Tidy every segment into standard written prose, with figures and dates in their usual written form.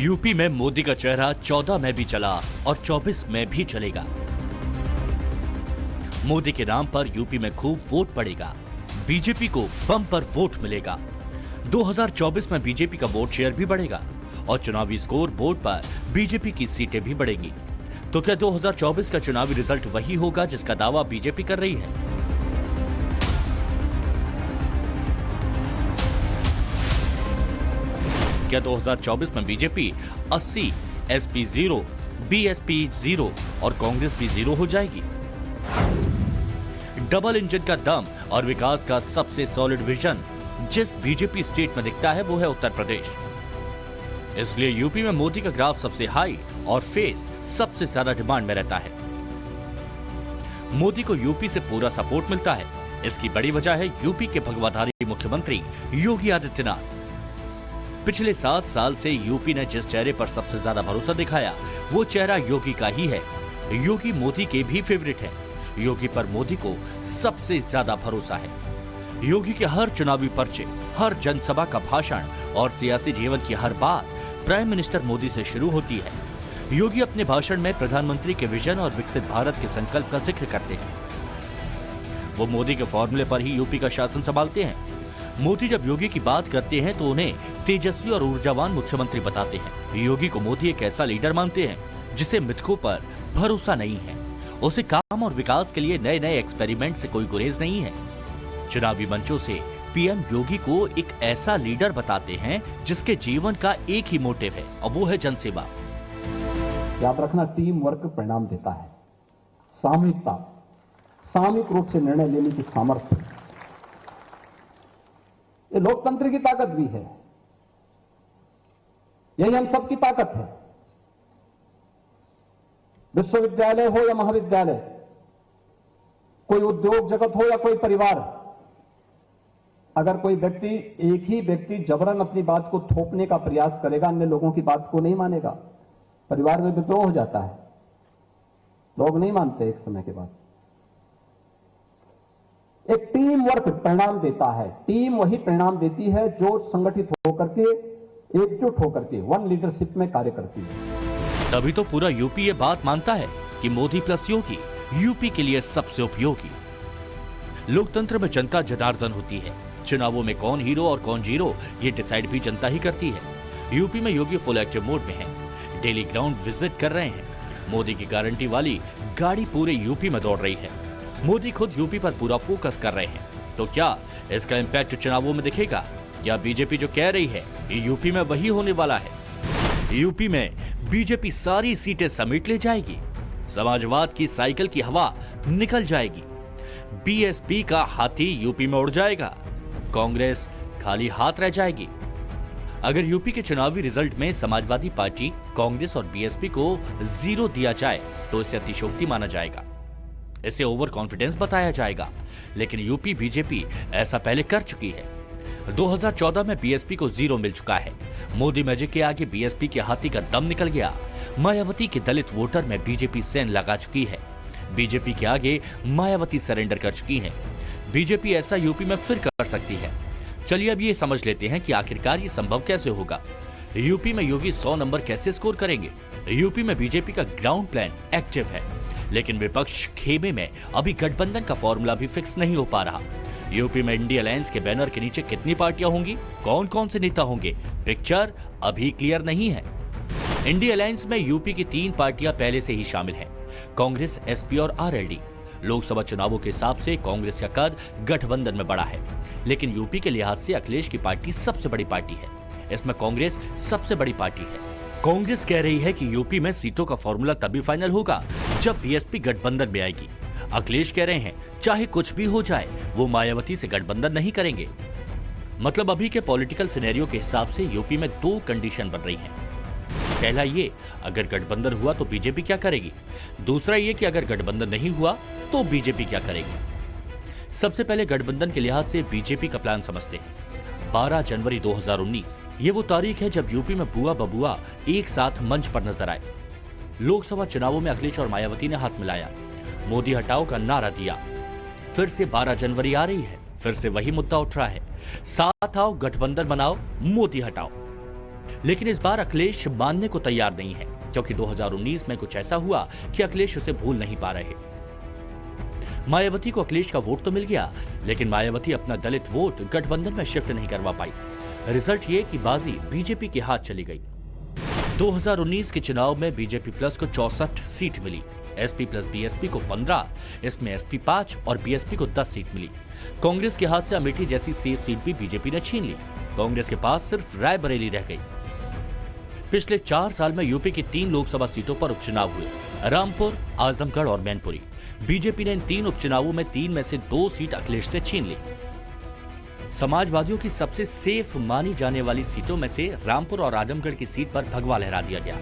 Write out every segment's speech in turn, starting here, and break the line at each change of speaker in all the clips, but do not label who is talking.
UP में मोदी का चेहरा 14 में भी चला और 24 में भी चलेगा। मोदी के नाम पर यूपी में खूब वोट पड़ेगा, बीजेपी को बम पर वोट मिलेगा। 2024 में बीजेपी का वोट शेयर भी बढ़ेगा और चुनावी स्कोर बोर्ड पर बीजेपी की सीटें भी बढ़ेंगी। तो क्या 2024 का चुनावी रिजल्ट वही होगा जिसका दावा बीजेपी कर रही है? क्या 2024 में बीजेपी 80, एसपी 0, बीएसपी 0 और कांग्रेस भी 0 हो जाएगी? डबल इंजन का दम और विकास का सबसे सॉलिड विजन जिस बीजेपी स्टेट में दिखता है वो है उत्तर प्रदेश। इसलिए यूपी में मोदी का ग्राफ सबसे हाई और फेस सबसे ज्यादा डिमांड में रहता है। मोदी को यूपी से पूरा सपोर्ट मिलता है। इसकी बड़ी वजह है यूपी के भगवाधारी मुख्यमंत्री योगी आदित्यनाथ। पिछले 7 साल से यूपी ने जिस चेहरे पर सबसे ज्यादा भरोसा दिखाया वो चेहरा योगी का ही है। योगी मोदी के भी फेवरेट है। योगी पर मोदी को सबसे ज्यादा भरोसा है। योगी के हर चुनावी पर्चे, हर जनसभा का भाषण और सियासी जीवन की हर बात प्राइम मिनिस्टर मोदी से शुरू होती है। योगी अपने भाषण में प्रधानमंत्री के विजन और विकसित भारत के संकल्प का जिक्र करते हैं। वो मोदी के फॉर्मूले पर ही यूपी का शासन संभालते हैं। मोदी जब योगी की बात करते हैं तो उन्हें तेजस्वी और ऊर्जावान मुख्यमंत्री बताते हैं। योगी को मोदी एक ऐसा लीडर मानते हैं जिसे मिथकों पर भरोसा नहीं है। उसे काम और विकास के लिए नए नए एक्सपेरिमेंट से कोई गुरेज नहीं है। चुनावी मंचों से पीएम योगी को एक ऐसा लीडर बताते हैं जिसके जीवन का एक ही मोटिव है और वो है जनसेवा।
याद रखना, टीम वर्क परिणाम देता है। सामूहिकता, सामूहिक रूप से निर्णय लेने की सामर्थ्य, ये लोकतंत्र की ताकत भी है। यही हम सबकी ताकत है। विश्वविद्यालय हो या महाविद्यालय, कोई उद्योग जगत हो या कोई परिवार, अगर कोई व्यक्ति, एक ही व्यक्ति जबरन अपनी बात को थोपने का प्रयास करेगा, अन्य लोगों की बात को नहीं मानेगा, परिवार में विद्रोह हो जाता है। लोग नहीं मानते एक समय के बाद। एक टीम वर्क परिणाम देता है। टीम वही परिणाम देती है जो संगठित होकर के, एकजुट होकर के वन लीडरशिप में कार्य करती है।
तभी तो पूरा यूपी ये बात मानता है कि मोदी प्लस योगी यूपी के लिए सबसे उपयोगी। लोकतंत्र में जनता जनार्दन होती है। चुनावों में कौन हीरो और कौन जीरो ये डिसाइड भी जनता ही करती है। यूपी में योगी फुल एक्टिव मोड में है। डेली ग्राउंड विजिट कर रहे हैं। मोदी की गारंटी वाली गाड़ी पूरे यूपी में दौड़ रही है। मोदी खुद यूपी पर पूरा फोकस कर रहे हैं। तो क्या इसका इम्पैक्ट चुनावों में दिखेगा? या बीजेपी जो कह रही है ये यूपी में वही होने वाला है? यूपी में बीजेपी सारी सीटें समेट ले जाएगी। समाजवाद की साइकिल की हवा निकल जाएगी। बीएसपी का हाथी यूपी में उड़ जाएगा। कांग्रेस खाली हाथ रह जाएगी। अगर यूपी के चुनावी रिजल्ट में समाजवादी पार्टी, कांग्रेस और बीएसपी को 0 दिया जाए तो इसे अतिशयोक्ति माना जाएगा। इसे ओवर कॉन्फिडेंस बताया जाएगा। लेकिन यूपी बीजेपी ऐसा पहले कर चुकी है। 2014 में बीएसपी को 0 मिल चुका है। मोदी मैजिक के आगे बीएसपी के हाथी का दम निकल गया। मायावती के दलित वोटर में बीजेपी सेन लगा चुकी है। बीजेपी के आगे मायावती सरेंडर कर चुकी हैं। बीजेपी ऐसा यूपी में फिर कर सकती है। चलिए अब ये समझ लेते हैं कि आखिरकार ये संभव कैसे होगा। यूपी में योगी 100 नंबर कैसे स्कोर करेंगे? यूपी में बीजेपी का ग्राउंड प्लान एक्टिव है, लेकिन विपक्ष खेमे में अभी गठबंधन का फॉर्मूला भी फिक्स नहीं हो पा रहा। यूपी में इंडिया अलायंस के बैनर के नीचे कितनी पार्टियां होंगी, कौन कौन से नेता होंगे, पिक्चर अभी क्लियर नहीं है। इंडिया अलायंस में यूपी की 3 पार्टियां पहले से ही शामिल हैं, कांग्रेस, एसपी और आरएलडी। लोकसभा चुनावों के हिसाब से कांग्रेस का कद गठबंधन में बड़ा है, लेकिन यूपी के लिहाज से अखिलेश की पार्टी सबसे बड़ी पार्टी है। इसमें कांग्रेस सबसे बड़ी पार्टी है। कांग्रेस कह रही है कि यूपी में सीटों का फॉर्मूला तभी फाइनल होगा जब बीएसपी गठबंधन में आएगी। अखिलेश कह रहे हैं चाहे कुछ भी हो जाए वो मायावती से गठबंधन नहीं करेंगे। मतलब अभी के पॉलिटिकल सिनेरियो के हिसाब से यूपी में 2 कंडीशन बन रही हैं। पहला ये, अगर गठबंधन हुआ तो बीजेपी क्या करेगी। दूसरा ये कि अगर गठबंधन नहीं हुआ तो बीजेपी क्या करेगी। सबसे पहले गठबंधन के लिहाज से बीजेपी का प्लान समझते हैं। 12 जनवरी 2019 ये वो तारीख है जब यूपी में बुआ बबुआ एक साथ मंच पर नजर आए। लोकसभा चुनावों में अखिलेश और मायावती ने हाथ मिलाया, मोदी हटाओ का नारा दिया। फिर से 12 जनवरी आ रही है, फिर से वही मुद्दा उठ रहा है, साथ आओ गठबंधन बनाओ, मोदी हटाओ। लेकिन इस बार अखिलेश मानने को तैयार नहीं है, क्योंकि 2019 में कुछ ऐसा हुआ कि अखिलेश उसे भूल नहीं पा रहे। मायावती को अखिलेश का वोट तो मिल गया, लेकिन मायावती अपना दलित वोट गठबंधन में शिफ्ट नहीं करवा पाई। रिजल्ट ये कि बाजी बीजेपी के हाथ चली गई। 2019 के चुनाव में बीजेपी प्लस को 64 सीट मिली, एसपी प्लस बीएसपी को 15, इसमें एसपी 5 और बीएसपी को 10 सीट मिली। कांग्रेस के हाथ से अमेठी जैसी सेफ सीट भी बीजेपी ने छीन ली। कांग्रेस के पास सिर्फ रायबरेली रह गई। पिछले 4 साल में यूपी की 3 लोकसभा सीटों पर उपचुनाव हुए, रामपुर, आजमगढ़ और मैनपुरी। बीजेपी ने इन 3 उपचुनावों में 3 में से 2 सीट अखिलेश से छीन ली। समाजवादियों की सबसे सेफ मानी जाने वाली सीटों में से रामपुर और आजमगढ़ की सीट पर भगवा लहरा दिया गया।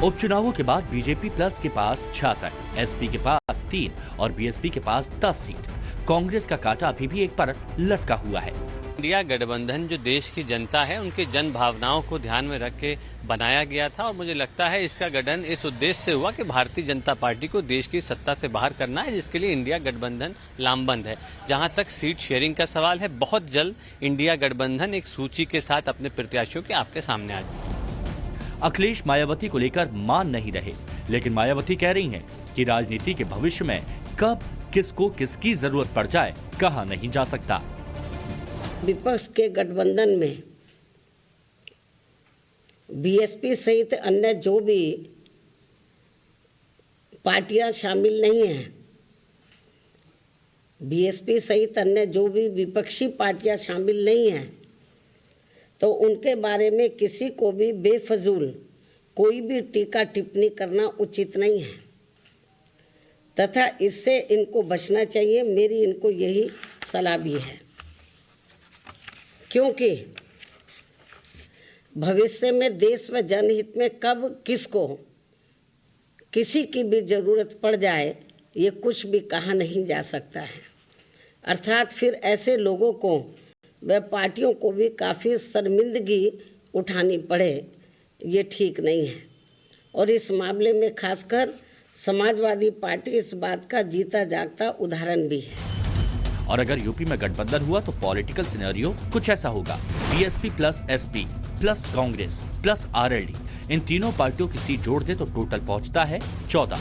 उपचुनावों के बाद बीजेपी प्लस के पास 66, एसपी के पास 3 और बीएसपी के पास 10 सीट। कांग्रेस का कांटा अभी भी एक पर लटका हुआ है।
इंडिया गठबंधन जो देश की जनता है, उनके जन भावनाओं को ध्यान में रख के बनाया गया था, और मुझे लगता है इसका गठन इस उद्देश्य से हुआ कि भारतीय जनता पार्टी को देश की सत्ता से बाहर करना है, जिसके लिए इंडिया गठबंधन लामबंद है। जहां तक सीट शेयरिंग का सवाल है, बहुत जल्द इंडिया गठबंधन एक सूची के साथ अपने प्रत्याशियों के आपके सामने आ जाए।
अखिलेश मायावती को लेकर मान नहीं रहे, लेकिन मायावती कह रही हैं कि राजनीति के भविष्य में कब किसको किसकी जरूरत पड़ जाए कहा नहीं जा सकता।
विपक्ष के गठबंधन में बीएसपी सहित अन्य जो भी पार्टियां शामिल नहीं हैं, बीएसपी सहित अन्य जो भी विपक्षी पार्टियां शामिल नहीं हैं, तो उनके बारे में किसी को भी बेफजूल कोई भी टीका टिप्पणी करना उचित नहीं है, तथा इससे इनको बचना चाहिए। मेरी इनको यही सलाह भी है, क्योंकि भविष्य में देश व जनहित में कब किसको किसी की भी जरूरत पड़ जाए, ये कुछ भी कहा नहीं जा सकता है। अर्थात फिर ऐसे लोगों को व पार्टियों को भी काफ़ी शर्मिंदगी उठानी पड़े, ये ठीक नहीं है। और इस मामले में खासकर समाजवादी पार्टी इस बात का जीता जागता उदाहरण भी है।
और अगर यूपी में गठबंधन हुआ तो पॉलिटिकल सिनेरियो कुछ ऐसा होगा। BSP plus SP plus Congress plus RLD, इन तीनों पार्टियों की सीट जोड़ दे तो टोटल पहुंचता है 14।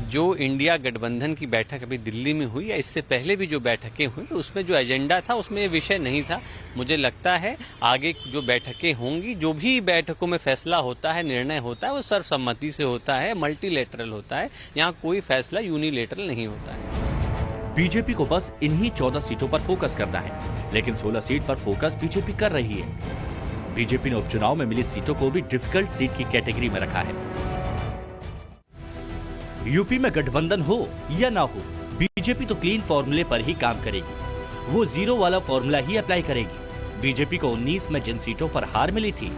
जो इंडिया गठबंधन की बैठक अभी दिल्ली में हुई या इससे पहले भी जो बैठकें हुई, उसमें जो एजेंडा था उसमें ये विषय नहीं था। मुझे लगता है आगे जो बैठकें होंगी, जो भी बैठकों में फैसला होता है, निर्णय होता है, वो सर्वसम्मति से होता है, मल्टीलेटरल होता है। यहाँ कोई फैसला यूनिलेटरल नहीं होता है।
बीजेपी को बस इन्हीं 14 सीटों पर फोकस करना है, लेकिन 16 सीट पर फोकस बीजेपी कर रही है। बीजेपी ने उपचुनाव में मिली सीटों को भी डिफिकल्ट सीट की कैटेगरी में रखा है। यूपी में गठबंधन हो या ना हो, बीजेपी तो क्लीन फॉर्मूले पर ही काम करेगी। वो जीरो वाला फॉर्मूला ही अप्लाई करेगी। बीजेपी को 19 में जिन सीटों पर हार मिली थी,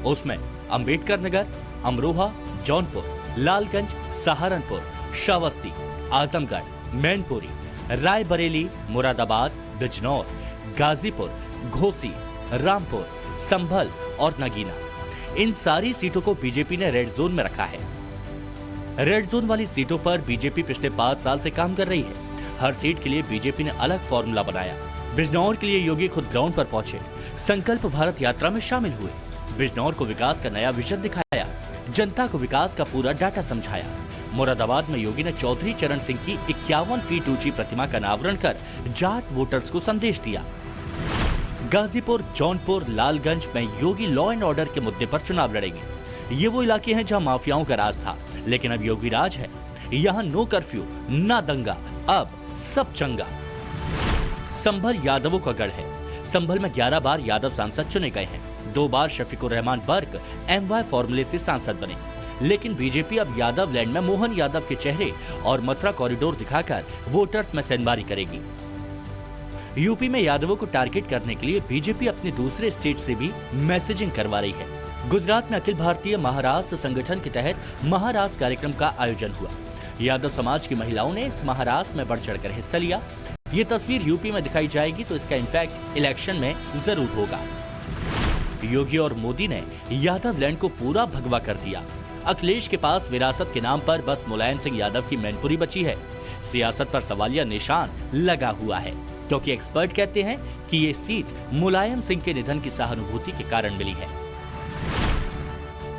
उसमें अंबेडकर नगर, अमरोहा, जौनपुर, लालगंज, सहारनपुर, श्रावस्ती, आजमगढ़, मैनपुरी, रायबरेली, मुरादाबाद, बिजनौर, गाजीपुर, घोसी, रामपुर, संभल और नगीना, इन सारी सीटों को बीजेपी ने रेड जोन में रखा है। रेड जोन वाली सीटों पर बीजेपी पिछले 5 साल से काम कर रही है। हर सीट के लिए बीजेपी ने अलग फॉर्मूला बनाया। बिजनौर के लिए योगी खुद ग्राउंड पर पहुंचे, संकल्प भारत यात्रा में शामिल हुए, बिजनौर को विकास का नया विजन दिखाया, जनता को विकास का पूरा डाटा समझाया। मुरादाबाद में योगी ने चौधरी चरण सिंह की 51 फीट ऊंची प्रतिमा का अनावरण कर जाट वोटर्स को संदेश दिया। गाजीपुर, जौनपुर, लालगंज में योगी लॉ एंड ऑर्डर के मुद्दे पर चुनाव लड़ेंगे। ये वो इलाके हैं जहां माफियाओं का राज था, लेकिन अब योगी राज है। यहाँ नो कर्फ्यू, ना दंगा, अब सब चंगा। संभल यादवों का गढ़ है। संभल में 11 बार यादव सांसद चुने गए हैं। 2 बार शफीकुर रहमान बर्क MY फॉर्मूले से सांसद बने, लेकिन बीजेपी अब यादव लैंड में मोहन यादव के चेहरे और मथुरा कॉरिडोर दिखाकर वोटर्स में सेंधमारी करेगी। यूपी में यादवों को टारगेट करने के लिए बीजेपी अपने दूसरे स्टेट से भी मैसेजिंग करवा रही है। गुजरात में अखिल भारतीय महाराष्ट्र संगठन के तहत महाराष्ट्र कार्यक्रम का आयोजन हुआ। यादव समाज की महिलाओं ने इस महाराष्ट्र में बढ़ चढ़कर हिस्सा लिया। ये तस्वीर यूपी में दिखाई जाएगी तो इसका इम्पैक्ट इलेक्शन में जरूर होगा। योगी और मोदी ने यादव लैंड को पूरा भगवा कर दिया। अखिलेश के पास विरासत के नाम पर बस मुलायम सिंह यादव की मैनपुरी बची है। सियासत पर सवालिया निशान लगा हुआ है। क्योंकि एक्सपर्ट कहते हैं कि ये सीट मुलायम सिंह के निधन की सहानुभूति के कारण मिली है।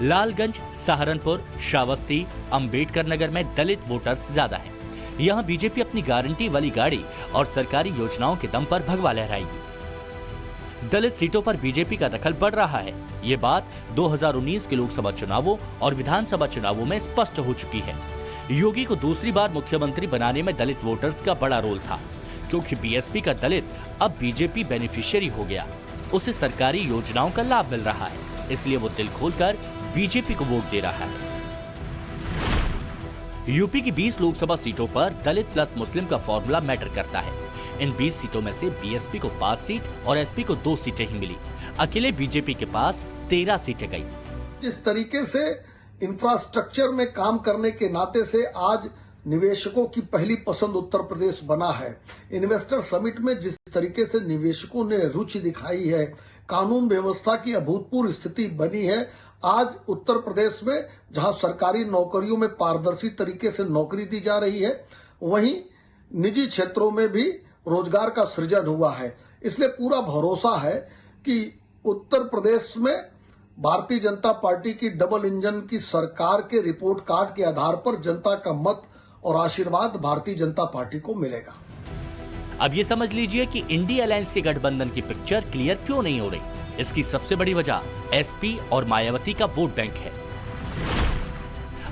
लालगंज, सहारनपुर, श्रावस्ती, अंबेडकर नगर में दलित वोटर्स ज्यादा हैं। यहाँ बीजेपी अपनी गारंटी वाली गाड़ी और सरकारी योजनाओं के दम पर भगवा लहराएगी। दलित सीटों पर बीजेपी का दखल बढ़ रहा है। ये बात 2019 के लोकसभा चुनावों और विधानसभा चुनावों में स्पष्ट हो चुकी है। योगी को दूसरी बार मुख्यमंत्री बनाने में दलित वोटर्स का बड़ा रोल था, क्योंकि बीएसपी का दलित अब बीजेपी बेनिफिशियरी हो गया। उसे सरकारी योजनाओं का लाभ मिल रहा है, इसलिए वो दिल खोलकर बीजेपी को वोट दे रहा है। यूपी की 20 लोकसभा सीटों पर दलित प्लस मुस्लिम का फॉर्मूला मैटर करता है। इन 20 सीटों में से बीएसपी को 5 सीट और एसपी को 2 सीटें ही मिली। अकेले बीजेपी के पास 13 सीटें गई।
जिस तरीके से इंफ्रास्ट्रक्चर में काम करने के नाते से आज निवेशकों की पहली पसंद उत्तर प्रदेश बना है। इन्वेस्टर समिट में जिस तरीके से निवेशकों ने रुचि दिखाई है, कानून व्यवस्था की अभूतपूर्व स्थिति बनी है। आज उत्तर प्रदेश में जहां सरकारी नौकरियों में पारदर्शी तरीके से नौकरी दी जा रही है, वहीं निजी क्षेत्रों में भी रोजगार का सृजन हुआ है। इसलिए पूरा भरोसा है कि उत्तर प्रदेश में भारतीय जनता पार्टी की डबल इंजन की सरकार के रिपोर्ट कार्ड के आधार पर जनता का मत और आशीर्वाद भारतीय जनता पार्टी को मिलेगा।
अब ये समझ लीजिए कि इंडिया अलायंस के गठबंधन की पिक्चर क्लियर क्यों नहीं हो रही। इसकी सबसे बड़ी वजह एसपी और मायावती का वोट बैंक है।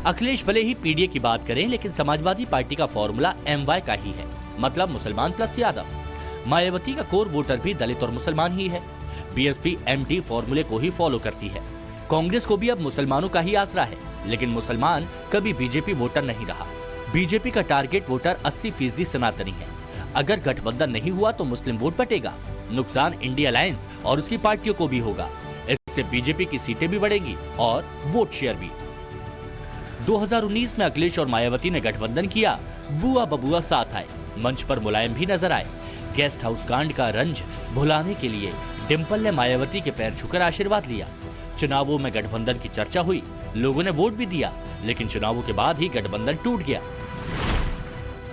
अखिलेश भले ही पीडीए की बात करें, लेकिन समाजवादी पार्टी का फॉर्मूला एमवाई का ही है, मतलब मुसलमान प्लस यादव। मायावती का कोर वोटर भी दलित और मुसलमान ही है। बीएसपी एमडी फॉर्मूले को ही फॉलो करती है। कांग्रेस को भी अब मुसलमानों का ही आसरा है, लेकिन मुसलमान कभी बीजेपी वोटर नहीं रहा। बीजेपी का टारगेट वोटर 80% सनातनी है। अगर गठबंधन नहीं हुआ तो मुस्लिम वोट बटेगा। नुकसान इंडिया अलायंस और उसकी पार्टियों को भी होगा। इससे बीजेपी की सीटें भी बढ़ेंगी और वोट शेयर भी। 2019 में अखिलेश और मायावती ने गठबंधन किया, बुआ बबुआ साथ आए, मंच पर मुलायम भी नजर आए। गेस्ट हाउस कांड का रंज भुलाने के लिए डिम्पल ने मायावती के पैर छूकर आशीर्वाद लिया। चुनावों में गठबंधन की चर्चा हुई, लोगों ने वोट भी दिया, लेकिन चुनावों के बाद ही गठबंधन टूट गया।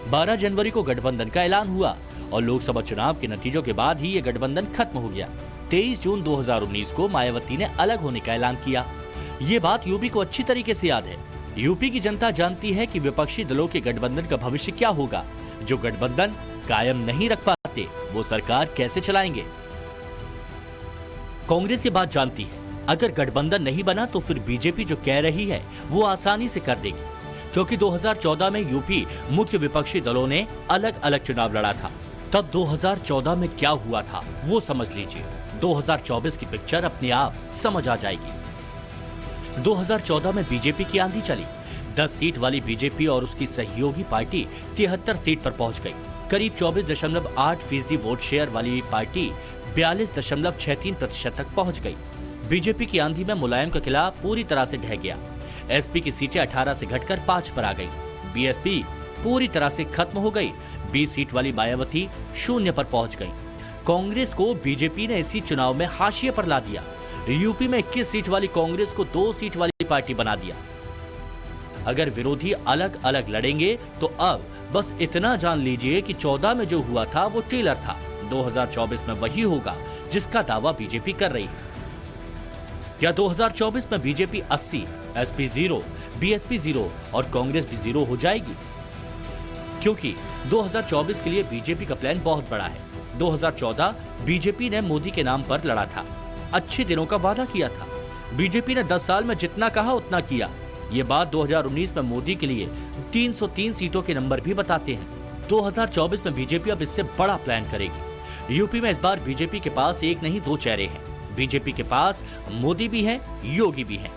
12 जनवरी को गठबंधन का ऐलान हुआ और लोकसभा चुनाव के नतीजों के बाद ही ये गठबंधन खत्म हो गया। 23 जून 2019 को मायावती ने अलग होने का ऐलान किया। ये बात यूपी को अच्छी तरीके से याद है। यूपी की जनता जानती है कि विपक्षी दलों के गठबंधन का भविष्य क्या होगा। जो गठबंधन कायम नहीं रख पाते, वो सरकार कैसे चलाएंगे। कांग्रेस ये बात जानती है, अगर गठबंधन नहीं बना तो फिर बीजेपी जो कह रही है वो आसानी से कर देगी, क्योंकि 2014 में यूपी मुख्य विपक्षी दलों ने अलग अलग चुनाव लड़ा था। तब 2014 में क्या हुआ था वो समझ लीजिए। 2024 की पिक्चर अपने आप समझ आ जाएगी। 2014 में बीजेपी की आंधी चली। 10 सीट वाली बीजेपी और उसकी सहयोगी पार्टी 73 सीट पर पहुंच गई। करीब 24.8% वोट शेयर वाली पार्टी 42.63% तक पहुंच गई। बीजेपी की आंधी में मुलायम का किला पूरी तरह से ढह गया। एसपी की सीटें 18 से घटकर 5 पर आ गई। बीएसपी पूरी तरह से खत्म हो गई। 20 सीट वाली मायावती 0 पर पहुंच गई। कांग्रेस को बीजेपी ने इसी चुनाव में हाशिए पर ला दिया। यूपी में 21 सीट वाली कांग्रेस को 2 सीट वाली पार्टी बना दिया। अगर विरोधी अलग अलग लड़ेंगे तो अब बस इतना जान लीजिए कि 14 में जो हुआ था वो ट्रेलर था। 2024 में वही होगा जिसका दावा बीजेपी कर रही है। क्या 2024 में बीजेपी 80, एसपी 0, बीएसपी 0 और कांग्रेस भी 0 हो जाएगी? क्योंकि 2024 के लिए बीजेपी का प्लान बहुत बड़ा है। 2014 बीजेपी ने मोदी के नाम पर लड़ा था, अच्छे दिनों का वादा किया था। बीजेपी ने 10 साल में जितना कहा उतना किया। ये बात 2019 में मोदी के लिए 303 सीटों के नंबर भी बताते हैं। 2024 में बीजेपी अब इससे बड़ा प्लान करेगी। यूपी में इस बार बीजेपी के पास एक नहीं 2 चेहरे हैं। बीजेपी के पास मोदी भी है, योगी भी है।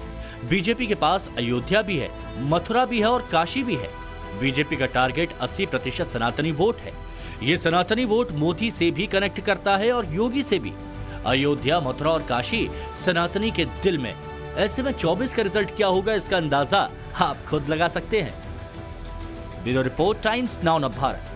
बीजेपी के पास अयोध्या भी है, मथुरा भी है और काशी भी है। बीजेपी का टारगेट 80% सनातनी वोट है। ये सनातनी वोट मोदी से भी कनेक्ट करता है और योगी से भी। अयोध्या, मथुरा और काशी सनातनी के दिल में। ऐसे में 24 का रिजल्ट क्या होगा इसका अंदाजा आप खुद लगा सकते हैं। Bureau report, times now Bharat.